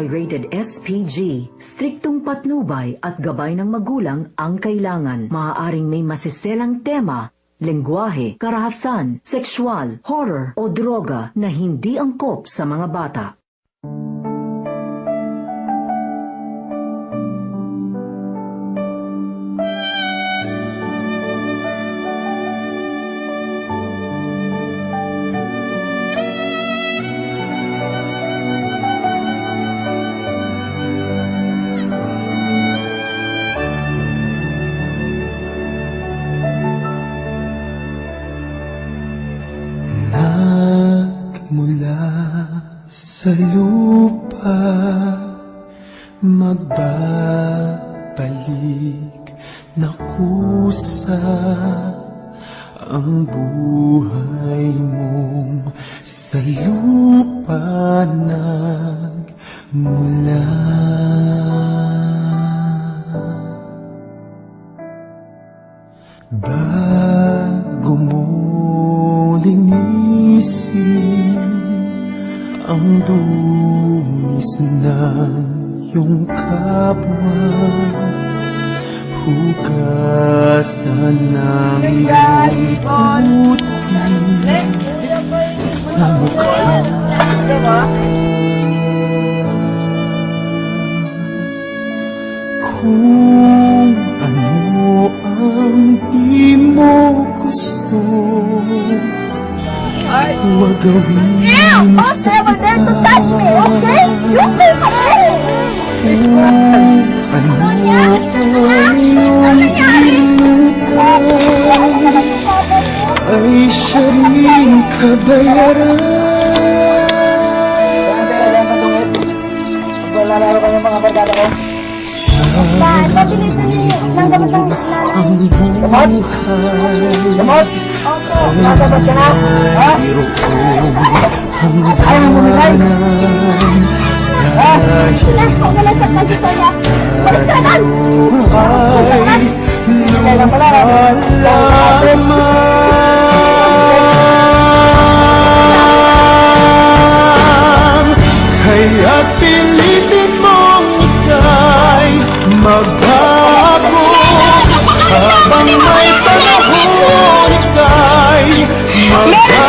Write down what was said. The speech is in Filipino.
ay rated SPG. Striktong patnubay at gabay ng magulang ang kailangan. Maaaring may masiselang tema, lengguwahe, karahasan, sexual, horror o droga na hindi angkop sa mga bata. Mula sa lupa magbabalik na kusa ang buhay mong sa lupa nagmula. Bago mo linisin ang dumis ng iyong kapwa, hugasan ng iyong puti sa mukha. Kung ano ang di mo gusto, huwag gawin sa iba. Kung ano ang iyong pinutang ay siya rin kabayaran. Sa mundo ang buhay ang biroon hangganan dahil tayo ay lupa lamang. Kaya pilitin mong ika'y magbago habang may panahon ika'y magbago.